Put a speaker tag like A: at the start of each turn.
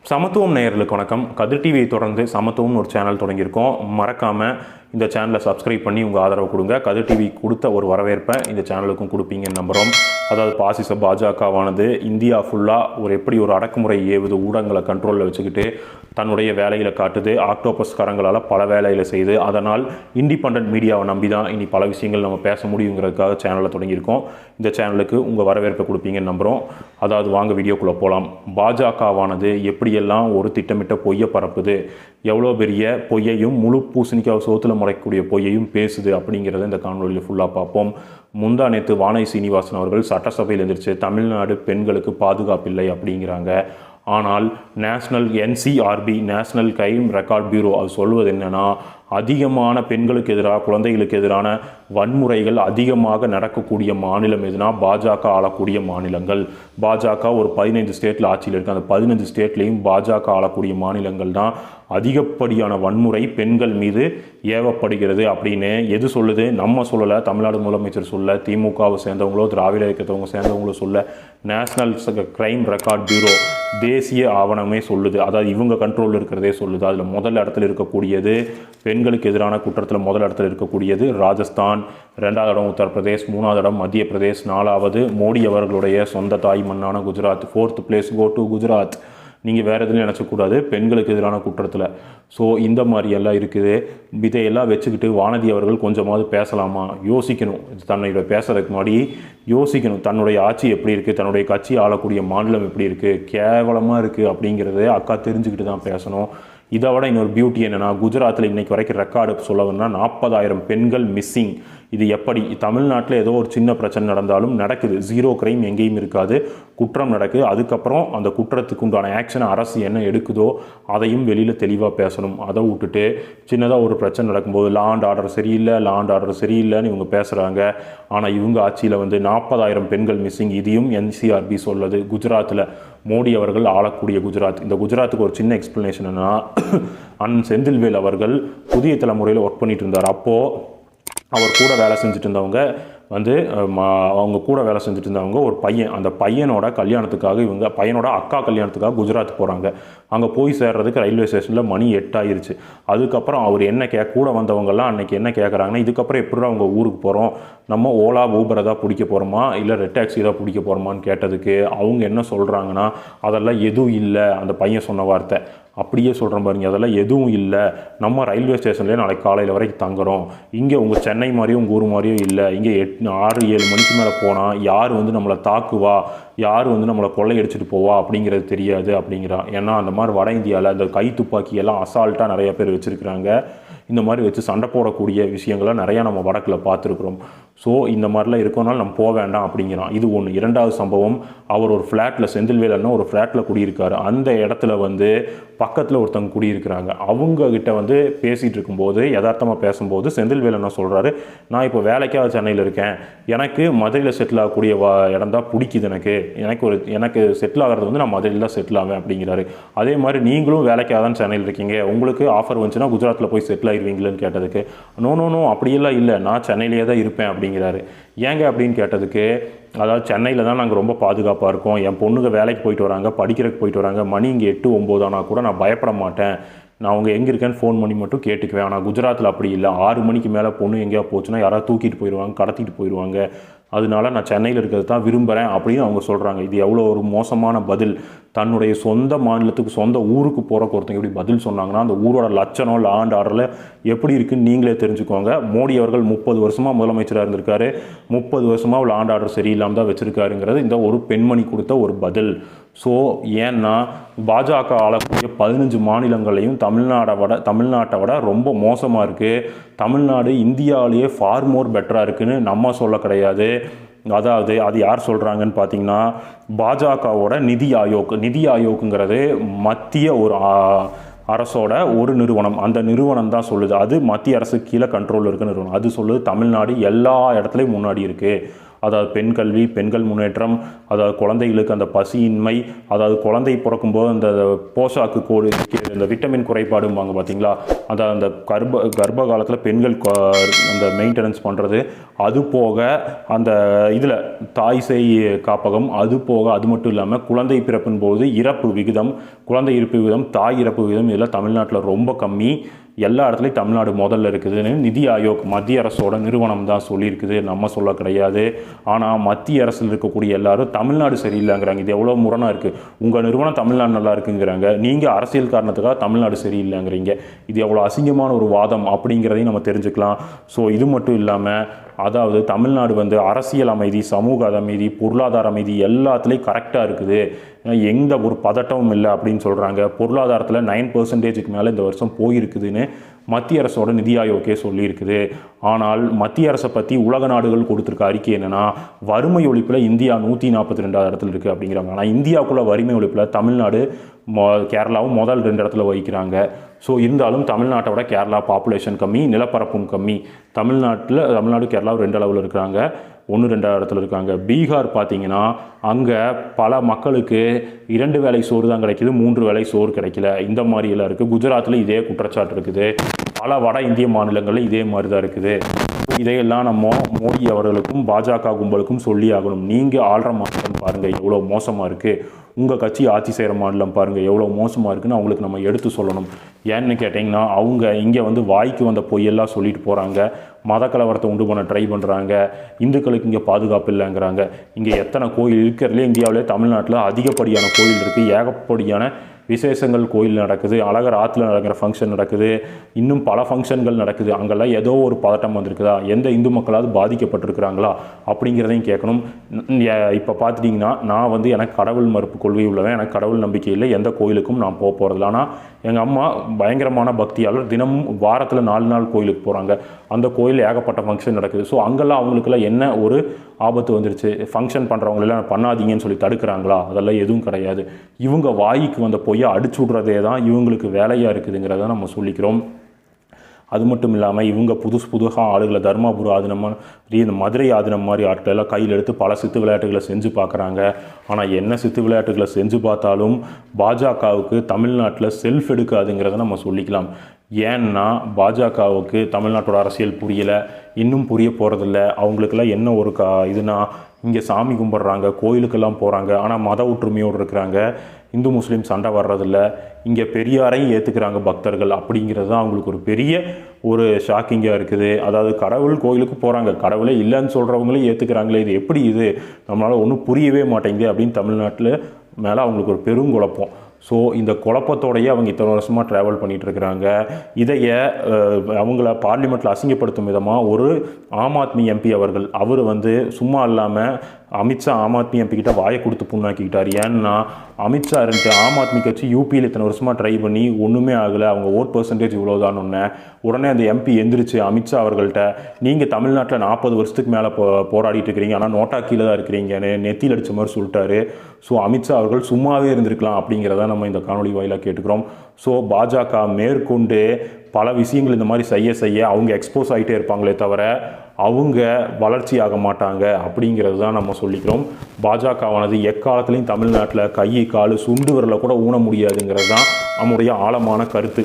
A: சமத்துவம் நேயர்களுக்கு வணக்கம். கதிர் டிவியை தொடர்ந்து சமத்துவம்னு ஒரு சேனல் தொடங்கியிருக்கோம். மறக்காமல் இந்த சேனலை சப்ஸ்கிரைப் பண்ணி உங்கள் ஆதரவு கொடுங்க. கதிர் டிவி கொடுத்த ஒரு வரவேற்பை இந்த சேனலுக்கும் கொடுப்பீங்கன்னு நம்புகிறோம். அதாவது பாசிச பாஜகவானது இந்தியா ஃபுல்லாக எப்படி ஒரு அடக்குமுறை ஏவுது, ஊடகங்களை கண்ட்ரோலில் வச்சுக்கிட்டு தன்னுடைய வேலைகளை காட்டுது, ஆக்டோபஸ் கரங்களால் பல வேலைகளை செய்து, அதனால் இண்டிபெண்டன்ட் மீடியாவை நம்பி தான் இனி பல விஷயங்கள் நம்ம பேச முடியுங்கிறதுக்காக சேனலை தொடங்கியிருக்கோம். இந்த சேனலுக்கு உங்கள் வரவேற்பை கொடுப்பீங்கன்னு நம்புகிறோம். அதாவது வாங்க வீடியோக்குள்ளே போகலாம். பாஜகவானது எப்படியெல்லாம் ஒரு திட்டமிட்ட பொய்யை பரப்புது, எவ்வளோ பெரிய பொய்யையும் முழு பூசணிக்காய் சோத்தில் முறைக்கக்கூடிய பொய்யையும் பேசுது அப்படிங்கிறத இந்த காணொலியில் ஃபுல்லாக பார்ப்போம். முந்தா நேற்று வானை சீனிவாசன் அவர்கள் சட்டசபையில் எந்திரிச்சு தமிழ்நாடு பெண்களுக்கு பாதுகாப்பில்லை அப்படிங்கிறாங்க. ஆனால் national NCRB national crime record bureau அது சொல்வது என்னென்னா, அதிகமான பெண்களுக்கு எதிராக குழந்தைகளுக்கு எதிரான வன்முறைகள் அதிகமாக நடக்கக்கூடிய மாநிலம் எதுனா பாஜக ஆளக்கூடிய மாநிலங்கள். பாஜக ஒரு 15 ஸ்டேட்டில் ஆட்சியில் இருக்குது. அந்த 15 ஸ்டேட்லேயும் பாஜக ஆளக்கூடிய மாநிலங்கள் தான் அதிகப்படியான வன்முறை பெண்கள் மீது ஏவப்படுகிறது அப்படின்னு எது சொல்லுது? நம்ம சொல்லலை, தமிழ்நாடு முதலமைச்சர் சொல்ல, திமுகவை சேர்ந்தவங்களோ திராவிட இயக்கத்தவங்க சேர்ந்தவங்களோ சொல்ல, நேஷ்னல் கிரைம் ரெக்கார்ட் பியூரோ தேசிய ஆவணமே சொல்லுது. அதாவது இவங்க கண்ட்ரோலில் இருக்கிறதே சொல்லுது. அதில் முதல் இடத்துல இருக்கக்கூடியது பெண்களுக்கு எதிரான குற்றத்தில் முதல் இடத்துல இருக்கக்கூடியது ராஜஸ்தான், 2வது இடம் உத்தரப்பிரதேஷ், 3வது இடம் மத்திய பிரதேஷ், 4வது மோடி அவர்களுடைய சொந்த தாய் மண்ணான Gujarat, 4th place go to Gujarat. நீங்கள் வேறு எதுவும் நினச்சக்கூடாது பெண்களுக்கு எதிரான குற்றத்தில். ஸோ இந்த மாதிரி எல்லாம் இருக்குது. இதையெல்லாம் வச்சுக்கிட்டு வானதி அவர்கள் கொஞ்சமாவது பேசலாமா? யோசிக்கணும். தன்னுடைய பேசுறதுக்கு முன்னாடி யோசிக்கணும். தன்னுடைய ஆட்சி எப்படி இருக்குது, தன்னுடைய கட்சி ஆளக்கூடிய மாநிலம் எப்படி இருக்குது, கேவலமாக இருக்குது அப்படிங்கிறத அக்கா தெரிஞ்சுக்கிட்டு தான் பேசணும். இதை விட இன்னொரு பியூட்டி என்னென்னா, குஜராத்தில் இன்றைக்கி வரைக்கும் ரெக்கார்டு சொல்லணும்னா 40,000 பெண்கள் மிஸ்ஸிங். இது எப்படி? தமிழ்நாட்டில் ஏதோ ஒரு சின்ன பிரச்சனை நடந்தாலும் நடக்குது, ஜீரோ கிரைம் எங்கேயும் இருக்காது, குற்றம் நடக்குது. அதுக்கப்புறம் அந்த குற்றத்துக்கு உண்டான ஆக்ஷனை அரசு என்ன எடுக்குதோ அதையும் வெளியில் தெளிவாக பேசணும். அதை விட்டுட்டு சின்னதாக ஒரு பிரச்சனை நடக்கும்போது லா அண்ட் ஆர்டர் சரியில்லைன்னு இவங்க பேசுகிறாங்க. ஆனால் இவங்க ஆட்சியில் 40,000 பெண்கள் மிஸ்ஸிங். இதையும் என்சிஆர்பி சொல்லுது. குஜராத்தில் மோடி அவர்கள் ஆளக்கூடிய குஜராத். இந்த குஜராத்துக்கு ஒரு சின்ன எக்ஸ்பிளனேஷன் என்னன்னா, அண்ணன் செந்தில்வேல் அவர்கள் புதிய தலைமுறையில் ஒர்க் பண்ணிட்டு இருந்தார். அப்போது அவர் கூட வேலை செஞ்சுட்டு இருந்தவங்க அவங்க கூட வேலை செஞ்சுட்டு இருந்தவங்க ஒரு பையன், அந்த பையனோட கல்யாணத்துக்காக இவங்க பையனோட அக்கா கல்யாணத்துக்காக குஜராத் போகிறாங்க. அங்கே போய் சேர்றதுக்கு ரயில்வே ஸ்டேஷனில் மணி 8 ஆயிருச்சு. அதுக்கப்புறம் அவர் என்ன கூட வந்தவங்கெல்லாம் அன்றைக்கி என்ன கேட்குறாங்கன்னா, இதுக்கப்புறம் எப்படி அவங்க ஊருக்கு போகிறோம், நம்ம ஓலா ஊபரை தான் பிடிக்க போகிறோமா இல்லை ரெட் டாக்ஸி தான் பிடிக்க போகிறோமான்னு கேட்டதுக்கு அவங்க என்ன சொல்கிறாங்கன்னா, அதெல்லாம் எதுவும் இல்லை. அந்த பையன் சொன்ன வார்த்தை அப்படியே சொல்கிறேன் பாருங்க, அதெல்லாம் எதுவும் இல்லை, நம்ம ரயில்வே ஸ்டேஷன்லேயே நாளைக்கு காலையில் வரைக்கும் தங்குறோம். இங்கே உங்கள் சென்னை மாதிரியும் உங்கள் ஊர் மாதிரியும் இல்லை. இங்கே 6-7 மணிக்கு மேலே போனால் யார் நம்மளை தாக்குவா, யார் நம்மளை கொள்ளையடிச்சிட்டு போவா அப்படிங்கிறது தெரியாது அப்படிங்கிறான். ஏன்னா அந்த மாதிரி வட இந்தியாவில் இந்த கை துப்பாக்கியெல்லாம் அசால்ட்டாக நிறைய பேர் வச்சுருக்கிறாங்க. இந்த மாதிரி வச்சு சண்டை போடக்கூடிய விஷயங்களை நிறையா நம்ம வடக்கில் பார்த்துருக்குறோம். ஸோ இந்த மாதிரிலாம் இருக்கனால நம்ம போக வேண்டாம் அப்படிங்கிறான். இது ஒன்று. 2வது சம்பவம், அவர் ஒரு ஃப்ளாட்டில், செந்தில்வேலன்னா ஒரு ஃப்ளாட்டில் குடியிருக்காரு. அந்த இடத்துல பக்கத்தில் ஒருத்தவங்க குடியிருக்கிறாங்க. அவங்கக்கிட்ட பேசிகிட்டு இருக்கும்போது, யதார்த்தமாக பேசும்போது செந்தில்வேல் என்ன சொல்கிறாரு, நான் இப்போ வேலைக்காக சென்னையில் இருக்கேன், எனக்கு மதுரையில் செட்டில் ஆகக்கூடிய இடம் தான் பிடிக்குது, எனக்கு செட்டில் ஆகிறது நான் மதுரையில் தான் செட்டில் ஆவேன் அப்படிங்கிறாரு. அதே மாதிரி நீங்களும் வேலைக்காக தான் சென்னையில் இருக்கீங்க, உங்களுக்கு ஆஃபர் வந்துச்சுன்னா குஜராத்தில் போய் செட்டில் ஆகிடுவீங்களேன்னு கேட்டதுக்கு, நோ அப்படியெல்லாம் இல்லை, நான் சென்னையிலேயே தான் இருப்பேன் அப்படிங்கிறாரு. ஏங்க அப்படின்னு கேட்டதுக்கு, அதாவது சென்னையில் தான் நாங்கள் ரொம்ப பாதுகாப்பாக இருக்கோம், என் பொண்ணுங்க வேலைக்கு போயிட்டு வராங்க, படிக்கிறதுக்கு போயிட்டு வராங்க, மணி இங்கே 8-9 ஆனால் கூட நான் பயப்பட மாட்டேன், நான் அவங்க எங்கே இருக்கேன்னு ஃபோன் பண்ணி மட்டும் கேட்டுக்குவேன். ஆனால் குஜராத்தில் அப்படி இல்லை. 6 மணிக்கு மேலே பொண்ணு எங்கேயா போச்சுன்னா யாராவது தூக்கிட்டு போயிடுவாங்க, கடத்திட்டு போயிடுவாங்க, அதனால நான் சென்னையில் இருக்கிறது தான் விரும்புகிறேன் அப்படின்னு அவங்க சொல்கிறாங்க. இது எவ்வளோ ஒரு மோசமான பதில். தன்னுடைய சொந்த மாநிலத்துக்கு சொந்த ஊருக்கு போகிறக்கு ஒருத்தங்க எப்படி பதில் சொன்னாங்கன்னா, அந்த ஊரோட லட்சணம் லா அண்ட் ஆர்டரில் எப்படி இருக்குன்னு நீங்களே தெரிஞ்சுக்கோங்க. மோடி அவர்கள் 30 வருஷமாக முதலமைச்சராக இருந்திருக்காரு, 30 வருஷமாக லா அண்ட் ஆர்டர் சரியில்லாமல் தான் வச்சுருக்காருங்கிறது இந்த ஒரு பெண்மணி கொடுத்த ஒரு பதில். ஸோ ஏன்னா பாஜக ஆளக்கூடிய 15 மாநிலங்களையும் தமிழ்நாட்டை விட ரொம்ப மோசமாக இருக்குது. தமிழ்நாடு இந்தியாவிலேயே ஃபார் மோர் பெட்டராக இருக்குதுன்னு நம்ம சொல்ல கிடையாது. அதாவது அது யார் சொல்கிறாங்கன்னு பார்த்தீங்கன்னா, பாஜகவோட நிதி ஆயோக்குங்கிறது மத்திய ஒரு அரசோட ஒரு நிறுவனம். அந்த நிறுவனம் தான் சொல்லுது. அது மத்திய அரசு கீழே கண்ட்ரோலில் இருக்க நிறுவனம். அது சொல்லுது தமிழ்நாடு எல்லா இடத்துலையும் முன்னாடி இருக்குது. அதாவது பெண் கல்வி, பெண்கள் முன்னேற்றம், அதாவது குழந்தைகளுக்கு அந்த பசியின்மை, அதாவது குழந்தை பிறக்கும்போது அந்த போஷாக்கு கோடு, இந்த விட்டமின் குறைபாடும்பாங்க பார்த்தீங்களா, அதாவது அந்த கர்ப்ப காலத்தில் பெண்கள் அந்த மெயின்டெனன்ஸ் பண்ணுறது, அது போக அந்த இதில் தாய் சேய் காப்பகம், அது போக அது மட்டும் இல்லாமல் குழந்தை பிறப்பின் போது இறப்பு விகிதம், குழந்தை இறப்பு விகிதம், தாய் இறப்பு விகிதம் இதெல்லாம் தமிழ்நாட்டில் ரொம்ப கம்மி. எல்லா இடத்துலையும் தமிழ்நாடு முதல்ல இருக்குதுன்னு நிதி ஆயோக் மத்திய அரசோட நிறுவனம் தான் சொல்லியிருக்குது, நம்ம சொல்ல கிடையாது. ஆனால் மத்திய அரசில் இருக்கக்கூடிய எல்லாரும் தமிழ்நாடு சரியில்லைங்கிறாங்க. இது எவ்வளோ முரணாக இருக்குது. உங்கள் நிறுவனம் தமிழ்நாடு நல்லா இருக்குங்கிறாங்க, நீங்கள் அரசியல் காரணத்துக்காக தமிழ்நாடு சரியில்லைங்கிறீங்க. இது எவ்வளோ அசிங்கமான ஒரு வாதம் அப்படிங்கிறதையும் நம்ம தெரிஞ்சுக்கலாம். ஸோ இது மட்டும் இல்லாமல் அதாவது தமிழ்நாடு வந்து அரசியல் அமைதி, சமூக அமைதி, பொருளாதார அமைதி எல்லாத்துலேயும் கரெக்டாக இருக்குது, எந்த ஒரு பதட்டமும் இல்லை அப்படின்னு சொல்கிறாங்க. பொருளாதாரத்தில் 9% மேலே இந்த வருஷம் போயிருக்குதுன்னு மத்திய அரசோட நிதி ஆயோக்கே சொல்லியிருக்குது. ஆனால் மத்திய அரசை பற்றி உலக நாடுகள் கொடுத்துருக்க அறிக்கை என்னென்னா, வறுமை ஒழிப்பில் இந்தியா 142வது இடத்துல இருக்குது அப்படிங்கிறாங்க. ஆனால் இந்தியாவுக்குள்ள வறுமை ஒழிப்பில் தமிழ்நாடு கேரளாவும் முதல் 2 இடத்துல வகிக்கிறாங்க. ஸோ இருந்தாலும் தமிழ்நாட்டோட கேரளா பாப்புலேஷன் கம்மி, நிலப்பரப்பும் கம்மி. தமிழ்நாடு கேரளாவும் 2 அளவில் இருக்கிறாங்க, 1-2 இடத்துல இருக்காங்க. பீகார் பார்த்தீங்கன்னா அங்கே பல மக்களுக்கு 2 வேளை சோறு தான் கிடைக்கிது, 3 வேளை சோறு கிடைக்கல, இந்த மாதிரியெல்லாம் இருக்குது. குஜராத்தில் இதே குற்றச்சாட்டு இருக்குது, பல வட இந்திய மாநிலங்களில் இதே மாதிரி தான் இருக்குது. இதையெல்லாம் நம்ம மோடி அவர்களுக்கும் பாஜக கும்பலுக்கும் சொல்லி ஆகணும். நீங்கள் ஆள்ற மாநிலம் பாருங்கள் எவ்வளோ மோசமாக இருக்குது, உங்கள் கட்சி ஆட்சி செய்கிற மாநிலம் பாருங்கள் எவ்வளோ மோசமாக இருக்குன்னு அவங்களுக்கு நம்ம எடுத்து சொல்லணும். ஏன்னு கேட்டிங்கன்னா அவங்க இங்கே வந்து வாய்க்கு வந்த பொய்யெல்லாம் சொல்லிட்டு போகிறாங்க, மத கலவரத்தை உண்டு பண்ண ட்ரை பண்ணுறாங்க, இந்துக்களுக்கு இங்கே பாதுகாப்பு இல்லைங்கிறாங்க. இங்கே எத்தனை கோயில் இருக்கிறதுலே இந்தியாவிலே தமிழ்நாட்டில் அதிகப்படியான கோயில் இருக்குது, ஏகப்படியான விசேஷங்கள் கோயில் நடக்குது, அழகர் ஆற்றுல நடக்கிற ஃபங்க்ஷன் நடக்குது, இன்னும் பல ஃபங்க்ஷன்கள் நடக்குது. அங்கெல்லாம் ஏதோ ஒரு பதட்டம் வந்திருக்குதா, எந்த இந்து மக்களாவது பாதிக்கப்பட்டிருக்கிறாங்களா அப்படிங்கிறதையும் கேட்கணும். இப்போ பார்த்துட்டிங்கன்னா நான் வந்து எனக்கு கடவுள் மறுப்பு கொள்கை உள்ளவன், எனக்கு கடவுள் நம்பிக்கை இல்லை, எந்த கோயிலுக்கும் நான் போக போகிறதில்ல. ஆனால் எங்கள் அம்மா பயங்கரமான பக்தியாளர், தினமும் வாரத்தில் 4 நாள் கோயிலுக்கு போகிறாங்க. அந்த கோயில் ஏகப்பட்ட ஃபங்க்ஷன் நடக்குது. ஸோ அங்கெல்லாம் அவங்களுக்குலாம் என்ன ஒரு ஆபத்து வந்துருச்சு, ஃபங்க்ஷன் பண்ணுறவங்களெல்லாம் பண்ணாதீங்கன்னு சொல்லி தடுக்கிறாங்களா, அதெல்லாம் எதுவும் கிடையாது. இவங்க வாய்க்கு வந்த பொய்யை அடிச்சு விட்றதே தான் இவங்களுக்கு வேலையாக இருக்குதுங்கிறத நம்ம சொல்லிக்கிறோம். அது மட்டும் இல்லாமல் இவங்க புதுசாக ஆளுகளை தர்மபுரி ஆதினம் மாதிரி, இந்த மதுரை ஆதினம் மாதிரி ஆட்களெல்லாம் கையில் எடுத்து பல சித்து விளையாட்டுகளை செஞ்சு பார்க்குறாங்க. ஆனால் என்ன சித்து விளையாட்டுகளை செஞ்சு பார்த்தாலும் பாஜகவுக்கு தமிழ்நாட்டில் செல்ஃப் எடுக்காதுங்கிறத நம்ம சொல்லிக்கலாம். ஏன்னா பாஜகவுக்கு தமிழ்நாட்டோட அரசியல் புரியலை, இன்னும் புரிய போகிறதில்ல. அவங்களுக்கெல்லாம் என்ன ஒரு இதுனா, இங்கே சாமி கும்பிட்றாங்க, கோயிலுக்கெல்லாம் போகிறாங்க, ஆனால் மத ஒற்றுமையோடு இருக்கிறாங்க, இந்து முஸ்லீம் சண்டை வர்றதில்ல, இங்கே பெரியாரையும் ஏற்றுக்கிறாங்க பக்தர்கள். அப்படிங்கிறது தான் அவங்களுக்கு ஒரு பெரிய ஒரு ஷாக்கிங்காக இருக்குது. அதாவது கடவுள் கோயிலுக்கு போகிறாங்க, கடவுளே இல்லைன்னு சொல்கிறவங்களே ஏற்றுக்கிறாங்களே, இது எப்படி, இது நம்மளால் ஒன்றும் புரியவே மாட்டேங்குது அப்படின்னு தமிழ்நாட்டில் மேலே அவங்களுக்கு ஒரு பெருங்குழப்பம். ஸோ இந்த குழப்பத்தோடையே அவங்க இத்தனை வருஷமாக ட்ராவல் பண்ணிகிட்டு இருக்கிறாங்க. இதைய அவங்கள பார்லிமெண்ட்டில் அசிங்கப்படுத்தும் விதமாக ஒரு ஆம் ஆத்மி எம்பி அவர் வந்து சும்மா இல்லாமல் அமித்ஷா ஆம் ஆத்மி எம்பி கிட்ட வாயை கொடுத்து புண்ணாக்கிக்கிட்டார். ஏன்னா அமித்ஷா இருந்துட்டு ஆம் ஆத்மி கட்சி யூபியில் இத்தனை வருஷமாக ட்ரை பண்ணி ஒன்றுமே ஆகலை, அவங்க ஓட் பர்சன்டேஜ் இவ்வளோதான் ஒன்று. உடனே அந்த எம்பி எந்திரிச்சு அமித்ஷா அவர்கள்ட்ட, நீங்கள் தமிழ்நாட்டில் 40 வருஷத்துக்கு மேலே போராடிட்டு இருக்கிறீங்க, ஆனால் நோட்டா கீழே தான் இருக்கிறீங்கன்னு நெத்தியில் அடித்த மாதிரி சொல்லிட்டாரு. ஸோ அமித்ஷா அவர்கள் சும்மாவே இருந்திருக்கலாம் அப்படிங்கிறத நம்ம இந்த காணொலி வாயிலாக கேட்டுக்கிறோம். ஸோ பாஜக மேற்கொண்டு பல விஷயங்கள் இந்த மாதிரி செய்ய அவங்க எக்ஸ்போஸ் ஆகிட்டே இருப்பாங்களே தவிர அவங்க வளர்ச்சி ஆக மாட்டாங்க அப்படிங்கிறது தான் நம்ம சொல்லிக்கிறோம். பாஜகவானது எக்காலத்துலேயும் தமிழ்நாட்டில் கை கால் சுண்டு விரலை கூட ஊன முடியாதுங்கிறது தான் நம்முடைய ஆழமான கருத்து.